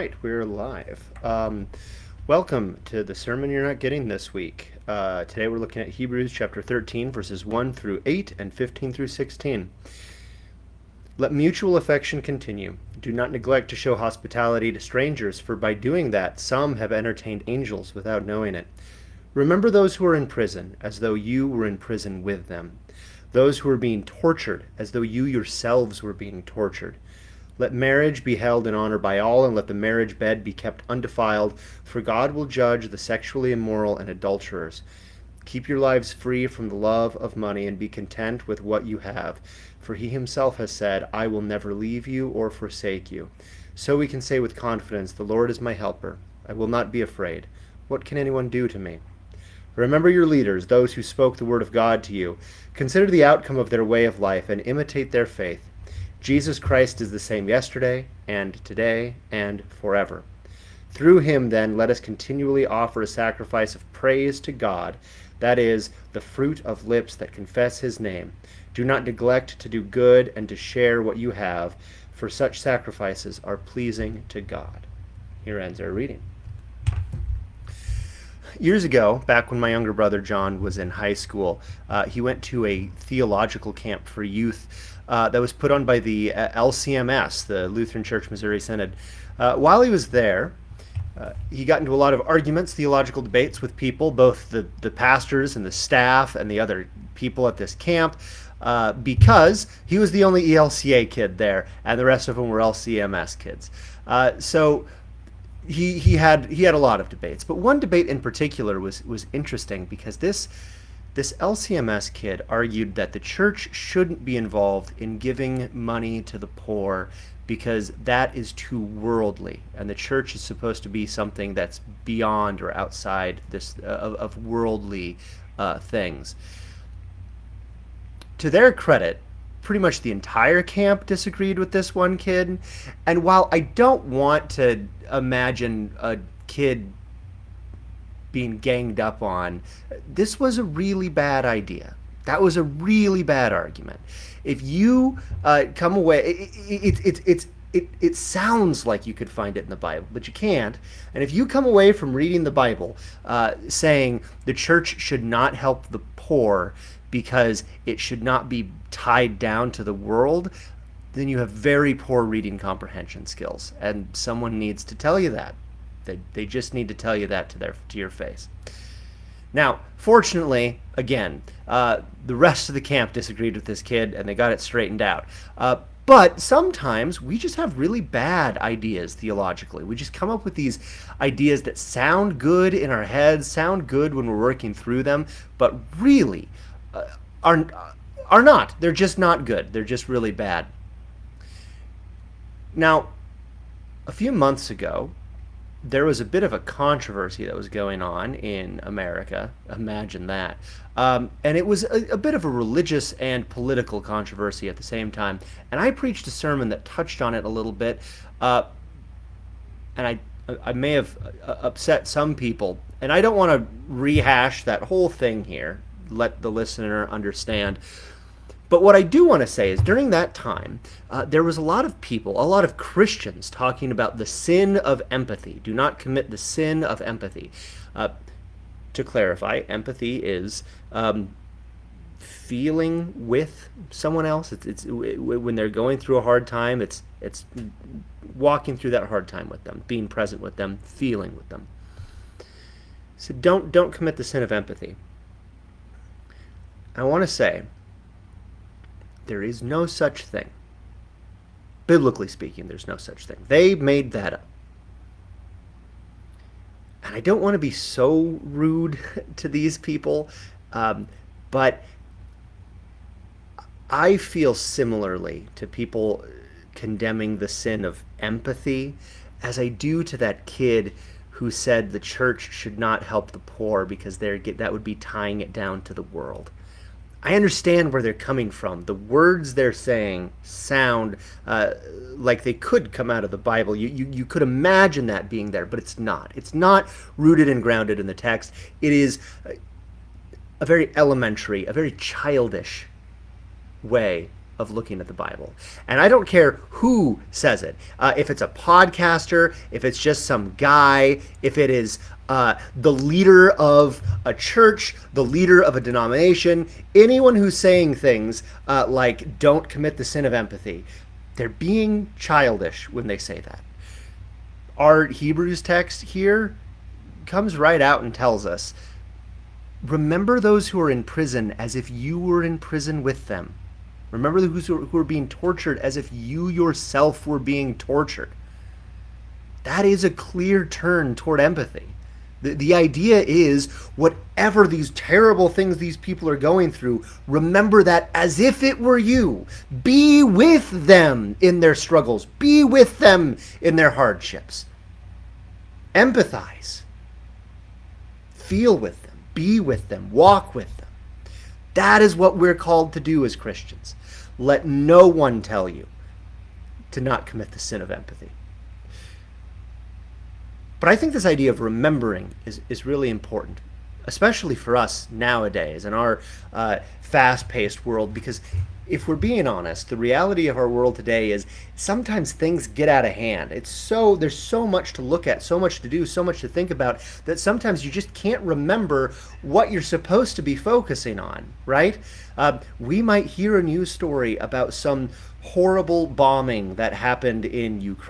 right, we're live. Welcome to the sermon you're not getting this week. Today we're looking at Hebrews chapter 13, verses 1 through 8 and 15 through 16. Let mutual affection continue. Do not neglect to show hospitality to strangers, for by doing that some have entertained angels without knowing it. Remember those who are in prison, as though you were in prison with them. Those who are being tortured, as though you yourselves were being tortured. Let marriage be held in honor by all, and let the marriage bed be kept undefiled, for God will judge the sexually immoral and adulterers. Keep your lives free from the love of money, and be content with what you have. For he himself has said, I will never leave you or forsake you. So we can say with confidence, the Lord is my helper. I will not be afraid. What can anyone do to me? Remember your leaders, those who spoke the word of God to you. Consider the outcome of their way of life and imitate their faith. Jesus Christ is the same yesterday and today and forever. Through him, then, let us continually offer a sacrifice of praise to God, that is, the fruit of lips that confess his name. Do not neglect to do good and to share what you have, for such sacrifices are pleasing to God. Here ends our reading. Years ago, back when my younger brother John was in high school, he went to a theological camp for youth that was put on by the LCMS, the Lutheran Church Missouri Synod. While he was there, he got into a lot of arguments, theological debates with people, both the pastors and the staff and the other people at this camp, because he was the only ELCA kid there, and the rest of them were LCMS kids. So he had a lot of debates, but one debate in particular was interesting because this LCMS kid argued that the church shouldn't be involved in giving money to the poor because that is too worldly, and the church is supposed to be something that's beyond or outside this of worldly things. To their credit, pretty much the entire camp disagreed with this one kid. And while I don't want to imagine a kid being ganged up on, this was a really bad idea. That was a really bad argument. If you come away, it sounds like you could find it in the Bible, but you can't. And if you come away from reading the Bible saying the church should not help the poor because it should not be tied down to the world, then you have very poor reading comprehension skills, and someone needs to tell you that. They just need to tell you that to your face. Now, fortunately, again, the rest of the camp disagreed with this kid, and they got it straightened out. But sometimes we just have really bad ideas theologically. We just come up with these ideas that sound good in our heads, sound good when we're working through them, but really are not. They're just not good. They're just really bad. Now, a few months ago, there was a bit of a controversy that was going on in America. Imagine that. And it was a bit of a religious and political controversy at the same time. And I preached a sermon that touched on it a little bit. And I may have upset some people. And I don't want to rehash that whole thing here, let the listener understand. But what I do want to say is during that time, there was a lot of people, a lot of Christians talking about the sin of empathy. Do not commit the sin of empathy. To clarify, empathy is feeling with someone else. It's when they're going through a hard time, it's walking through that hard time with them, being present with them, feeling with them. So don't commit the sin of empathy. I want to say, there is no such thing. Biblically speaking, there's no such thing. They made that up. And I don't want to be so rude to these people, but I feel similarly to people condemning the sin of empathy as I do to that kid who said the church should not help the poor because that would be tying it down to the world. I understand where they're coming from. The words they're saying sound like they could come out of the Bible. You could imagine that being there, but it's not. It's not rooted and grounded in the text. It is a very elementary, a very childish way of looking at the Bible. And I don't care who says it. If it's a podcaster, if it's just some guy, if it is the leader of a church, the leader of a denomination, anyone who's saying things like don't commit the sin of empathy, they're being childish when they say that. Our Hebrews text here comes right out and tells us, remember those who are in prison as if you were in prison with them. Remember those who are being tortured as if you yourself were being tortured. That is a clear turn toward empathy. The idea is, whatever these terrible things these people are going through, remember that as if it were you. Be with them in their struggles. Be with them in their hardships. Empathize. Feel with them. Be with them. Walk with them. That is what we're called to do as Christians. Let no one tell you to not commit the sin of empathy. But I think this idea of remembering is really important, especially for us nowadays in our fast-paced world, because if we're being honest, the reality of our world today is sometimes things get out of hand. There's so much to look at, so much to do, so much to think about, that sometimes you just can't remember what you're supposed to be focusing on, right? We might hear a news story about some horrible bombing that happened in Ukraine.